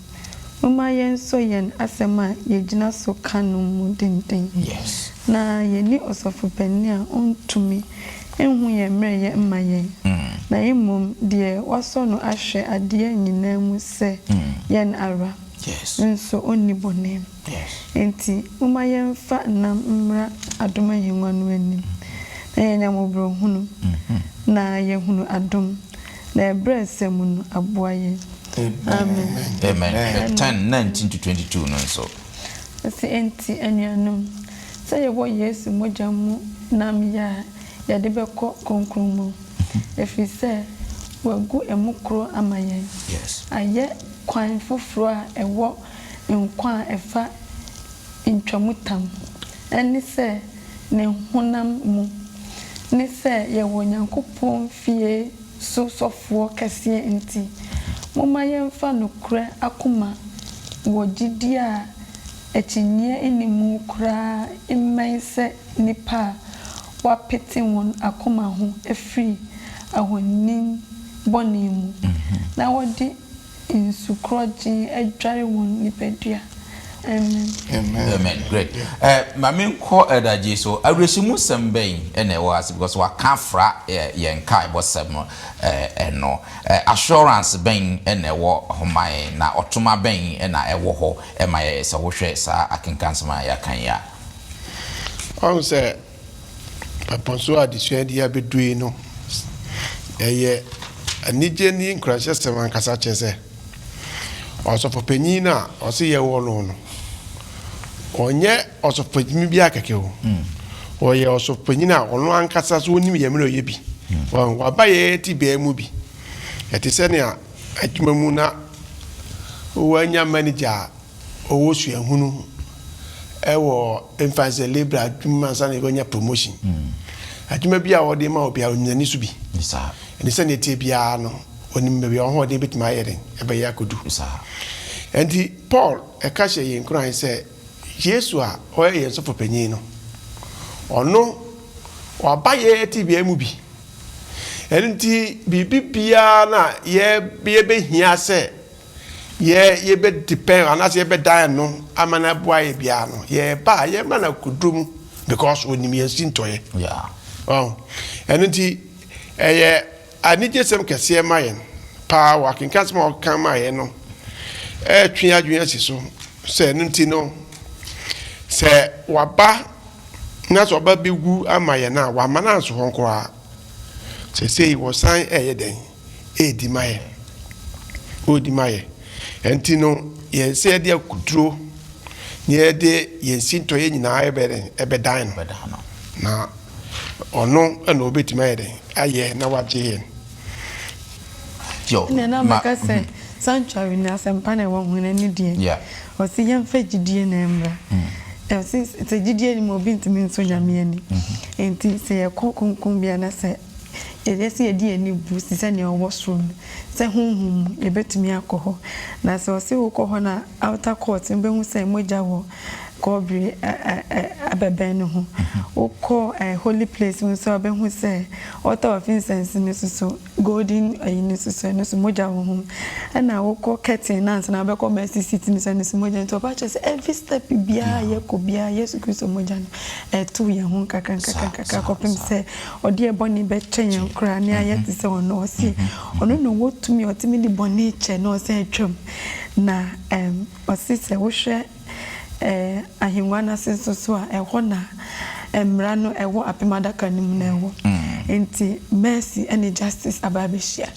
mama yen so yen asema yegina so kanu mu denden. Yes. Na yeni osofo pani a ontumi enhu ye mre ye mma yen na emom de waso no ahwe ade nyina mu se yen ara. Yes. Nso onni bonem. Yes. Enti mama yen fa na mra adoma henwa no anim na yen nyamobro hunu na ye hunu adom na ebresemu no aboa yen. Amen. 10 19 to 22 no so. Asi enti anuanum say wo Yesu mojamu nam ya de beko konkrumu efise wagu emukro amaye. Yes. Aye kwan foforo a ewo nkwa efa ntwamutam eni se ne honam mu ne se ye wo Nyankopon fie so sofo kase enti mama yemfa no kura akoma wo gidi a etinye enimu kura immense nipa wa peti won akoma ho efri ahonin bonimu na wodi insukroji edware won nipedua. Amen. Great. Mami ko edaji so awresimu sembɛn ene was because wa kafra yen kai bosem no assurance ben ene wo homan na otoma ben na ewo ho emaye se wo hwɛ sa akenkansema ya kan ya. On say paponso adisua dia bedue no eye anije ni nkrashe seman kasa chese osofo panyin na osi ye wo no onye osofopanyimi bi akeke ho oye osofopanyina ono ankasa so onim yemre oye bi wa ba ye ti be mu bi ɛte sɛ nea adwuma mu na wanya manager owo suahunu ɛwɔ emphasize labor adwuma sa na wanya promotion adwuma bi a wɔde ma obi a onyani so bi ɛne sɛ ne tie bia no onim baabi a ɔho de betima ayɛ den ɛbɛyɛ akodu enti Paul ɛka hyɛ yɛn kuran sɛ Yesu a ɔyɛ yɛn sɔfo panyin no ɔno waba yɛ ti bia mu bi enti bibi bia na yɛbɛhia sɛ yɛbɛ depend anase yɛbɛ dan no amana boa yɛ bia no yɛba yɛma na kudum because onim yɛn sintoyɛ enti ɛyɛ anigye sɛm kɛseɛ ma yɛn paa wakenka sɛm a ɔka ma yɛn no ɛtwe adwene si so sɛ no nti no sɛ waba na sɛ ɔba bɛgu ama yɛn a wama no anso hɔ nkoraa sɛ sei wɔsan ɛyɛ den ɛdi ma yɛ ɔdi ma yɛ enti no yɛn sɛ yɛde akuturo na yɛde yɛn sintɔyɛ nyinaa ɛbɛdan no na ɔno ɛna ɔbɛtumi ayɛ den ayɛ na wagye yɛn na maka sɛ sanctuary na asɛmpa na ɛwɔ ho no ne deɛ ɔse yɛmfa gyidie na mmra sɛ gyidie ni ma obi ntumi nso nyame ani enti sɛ yɛkɔ kronkron bia na sɛ yɛde sɛ yɛde yɛni bu si sɛ nea ɔwɔ soro no sɛ honhom yɛbɛtumi akɔ hɔ na sɛ ɔse wokɔ hɔ na outer court mbɛhu sɛ mogya wɔ kɔbere abɛbɛn no ho wokɔ holy place nso ɔbɛhu sɛ altar of incense no so golden no so no so mogya wɔ ho ɛna wokɔ curtain na na bɛkɔ mercy seat no so no so mogya nto ɔba kyerɛ sɛ every step biara yɛkɔ biara Yesu Kristo mogya no ɛto yɛn ho kakakakaka kɔpem sɛ ɔde ɛbɔne bɛkyɛ yɛn koraa ne ayɛ te sɛ ɔno ɔse ɔno no wɔtumi ɔtumi de bɔne kyɛ na ɔsɛ atwam na ɔse sɛ wohwɛ ahengua na senso so a ɛhɔ na mmara no ɛwɔ apemadaka no mu na ɛwɔ enti mercy and justice ababɛhyia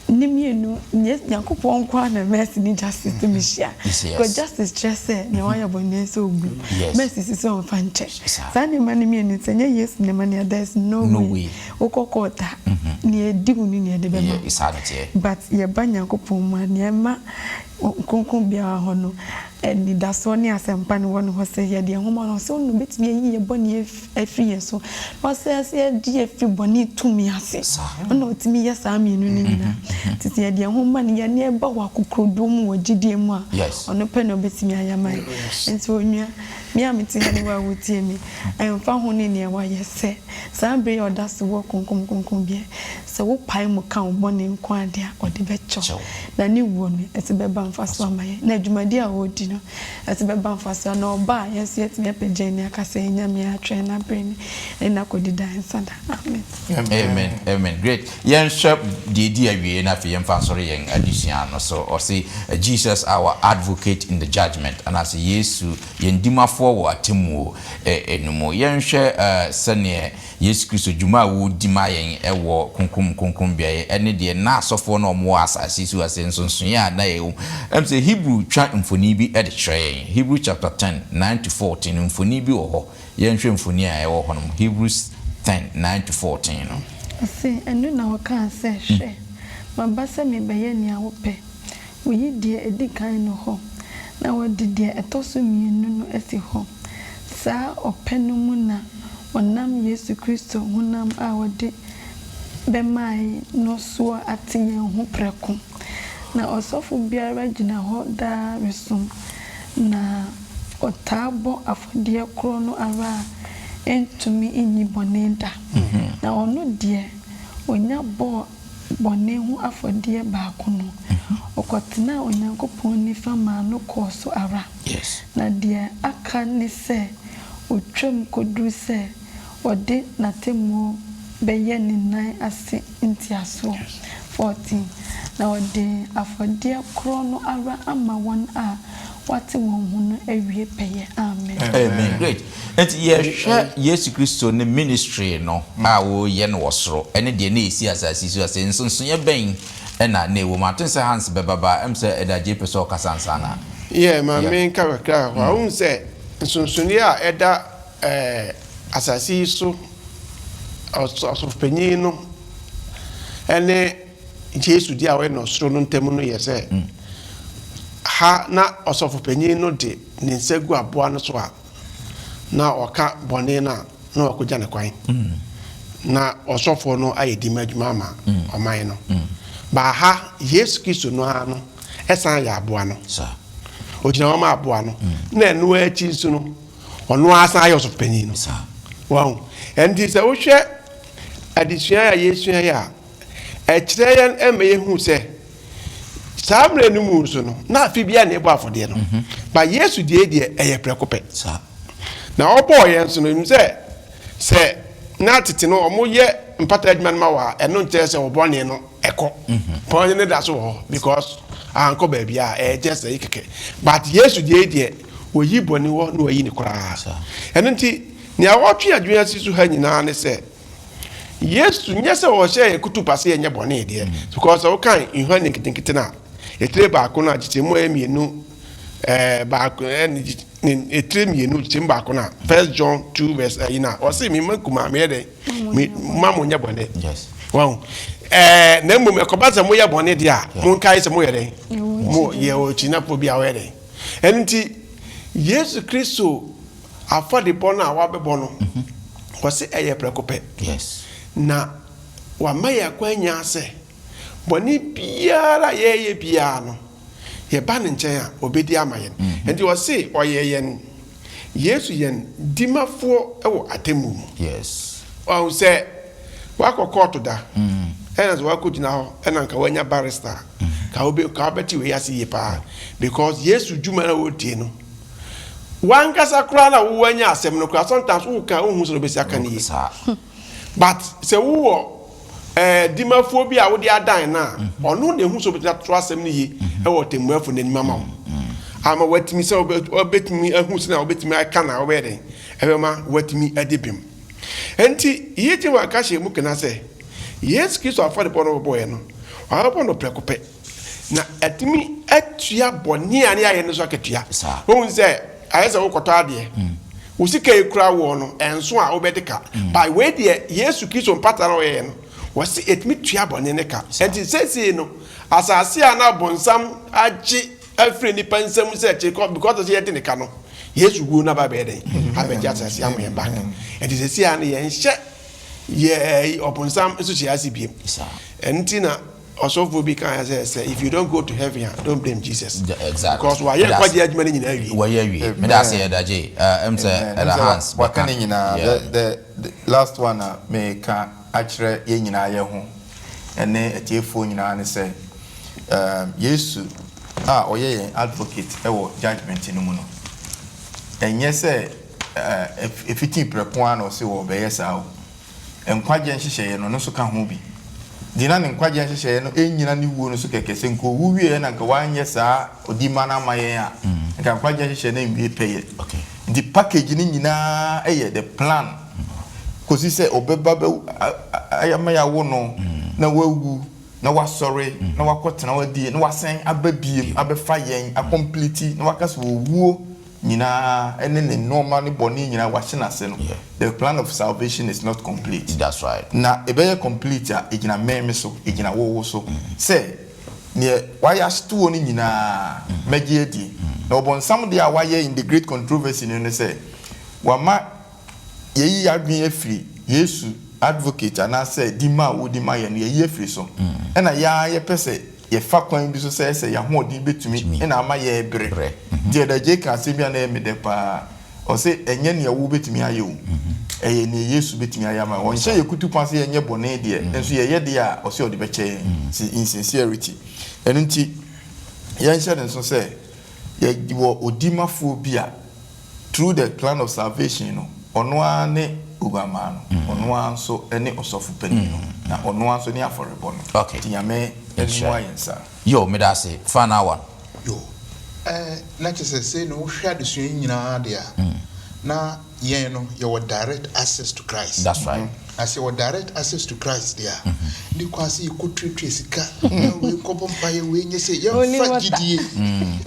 nimienu Nyankopɔn nkwa na mercy ni justice to mishia because justice just say ne waya bɔne so ogu mercy is on fanche sa ne ma nimienu senya yes ne ma ne there is no way okokota ne edigu ni ne de bema but ye ba Nyankopɔn ma ne ma konkon bia ho no ni daso ne asempa ne wono ho se ye de homa no se no betimi yi ye bɔne afri ye so no se se di afri bɔne tumi ase no otimi ye sa mienu ni nyina titi ye de homa ne ye ne ba wa kokrodom wo gidie mu a ono pe no betimi ayaman enti onua mi amiti ne wa wotie mi emfa ho ne ne wa ye se sa bre oda so wo konkom bia se wo pai mu kan bɔne nko ade a ode becho na ne wo no eti beba mfa so amaye na adwumadi a wodi no eti beba mfa so na oba yes yet me pagye ne akasa nya me atwe na brain na kodi dan sada amen great yen shop di awie na fe yen fa so re yen adusua no so or say Jesus our advocate in the judgment and as Yesu yen dimafo wo atemu enumo yen hwe sene Yesu Kristo dwuma wo dima yen ewo konkom bia ene de na asofo na omo asase su asenso ya na ye say Hebrew twa mfoni bi e de kyerɛ Hebrew chapter 10 9 to 14 mfoni bi wo ho yen hwe mfoni a ewo ho no Hebrews 10 9 to 14 no see enu na wo kan se hwe mabasa me beye ni awope oyi die edi kan no ho na wodi die etoso mienu no esi ho saa openu mu na onam Yesu Kristo honam a wodi bemai no so atenye ho preko na osofo biara gina ho da resum na otabo afodie kro no ara entumi enyi bonenda na ono die onya bo bone hu afodie baako no okotena Onyankopɔn ni fama no koso ara na die aka ni se otwam kodu se ode na temu beye ni nan ase ntiaso 14 na ode afodie kro no ara ama won a wate won hu no awie peye amen great enti Yesu Kristo ne ministry no a wo ye no wosoro ene de na esi asasi so asenso ye ben ena na ewo maten se Hans bebaba em se edaje peso kasansa na ma me kakra wa un se nsonsoni a eda asasi so of penino ene Jesu di awe no soro no ntemu no yese ha na osofopanyin no de ne nsegu aboa no so a na oka bone na okogya ne kwan na osofo no ayedi madwuma ma oman no ba ha Yesu Kristo no ha no esan ya aboa no ojina wa ma aboa no na enu achi nso no ono asan ayo osofopanyin no wow endi se wo hwe adisua ya Yesu ya ekire yan emeye hu se samre no mu so no na afi bia na ebo afode no ba Yesu die eye prekope na obo yen so no im se na tete no omoye mpata adman ma wa eno nche se obone no eko pon ne da so ho because anko ba bia just ikeke but Yesu die oyi boni wo no oyi ni kora eno nti ni awotwe adwena sisu ha nyina ne se Yesu nyese wo hye kutu pase enye bone de because wo kan ihwa ne kitinkiti na etre ba ko na gitemu emienu ba ko ni etre mienu gitemu ba ko na 1 John 2 verse ina o se mi makuma me de mamu nya bone yes wow na mu me ko ba se mo ye bone de a mo kai se mo ye de mo ye o china po bia we de enti Yesu Kristo afade bona wa be bono ko se eye prekope yes na wa maya kwanya ase boni biara ye bia no ye ba ne nchen a obedi amaye enti wo se oyeyen Yesu yen dimafo ewo atemu yes o se wa kokoto da ena zo wa ko gina ho ena nka wanya barrister ka obeti we yasi ye pa because Yesu juma na wotie no wankasa kra na wo wanya asem no kra sometimes wo ka ohun so besi aka ni but se wo dimaphobia wo di adan na ono ne hu so beti to asem ni yi e wo temuafo na nimama ama watimi se obetimi ahu se na obetimi aka na obeden ebema watimi adibim enti yiti wa ka she mu kana se Yesu Kristo afade pono boy no wa pono prekope na atimi atua boni ani aye no so akatua wo nse ayese wo koto ade usika ekura wo no enso a obedeka by way de Yesu Kristo mpata no ye no wasi etimi tua boni ne ka enti sesi no asase a na bonsam agi afre ni pansam se che because ye de ne ka no Yesu gu na ba be den abeja asase am ye back enti sesi a ne ye nhye ye oponsam so che asibiem enti na also for be can say if you don't go to heaven don't blame Jesus exactly because why you quite the admin nyina wi why you me that say that J the hands what can nyina the last one me ka akire ye nyina ye ho ene etiefo nyina ne say Yesu oye advocate e wo judgment no mu no enye say efiti prepon na o se wo be yesa o enkwaje nhihye no so ka ho bi dina ne nkwaje nhihye no enyina ne wuo no so kekese nko wuwie na nka wanye saa odima na mayen a nka nkwaje nhihye na mbi peye okay the package ni nyina the plan kosi se obeba be ayama ya wo no na wawu na wasore na wakotena wadi na wasen ababiem abefa yen acomplete na wakase wuo nyina ene ne normal ne boni nyina wahye se no the plan of salvation is not complete. That's right. Na ebe complete a egina meme so egina wo so say ne why sto ni nyina megye edi na obonsam de a why in the great controversy no say wama yeyi adwen afiri Yesu advocate ana say dima wo dima ye no yeyi afiri so na ya ye pese ye fa kwan bi so say ya ho odi betumi na ama ye bre de da je kan se bia na me de pa o se enye ne wo betumi ayo eye ne Yesu betumi ayama won hye yekutu panse enye bone de enso ye de a o se odi beche in sincerity enunti ye hye den so say ye wo odimafo bia through the plan of salvation no ono ane ubama no ono anso ene osofu pani no na ono anso ne aforebo no okay tinyame enwa yensa yo me da say final one yo na chese say no hwa de suen nyina de a na yen no your direct access to Christ. That's right. As your direct access to Christ there. Ni kwasi ikotwetwe sika na we kopompa ye we nye say ye fa gidie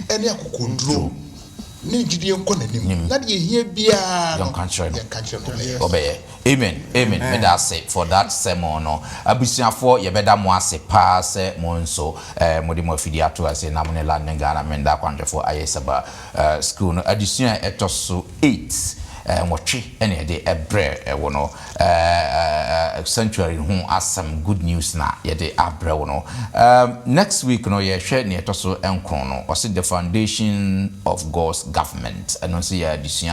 ene akokondro ne gidie nkɔ n'anim na de yehia bia no country no obey amen me da say for that sermon no abusuafo ye beda mo ase pa se mo nso mo de mo afidi ato ase na mo ne la nenga na menda kwandefo ayesaba school no addition etoso 8 watchi ene de ebre wono sanctuary hu asam good news na ye de abre wono next week no ye hwe ne etoso enkron no was the foundation of God's government and so ye addition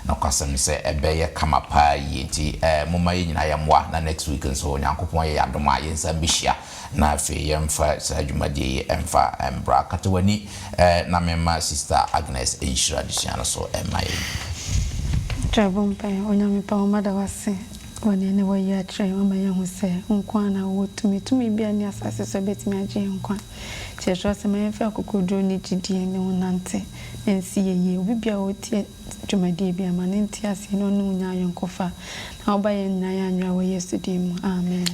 na kwasam se ebe ye kama pa yenti moma ye nyina ye mwa na next week nso nyankopon ye adoma ye nsa bihia na afi ye mfa sajumadi ye mfa embra katwani na mema sister Agnes Enshira addition so emai Trabompa onyame pa omada wase wone ne wayi atre mama ye hu se nkwa na wo tumi bia ni asase so betimi age nkwa chesho se me fa kokodro ni gidie ne wonante ensi ye obi bia otie dwumadi bia ma ne ntia se no no nya ayonkofa na oba ye nya ya anwa wo Yesu dim amen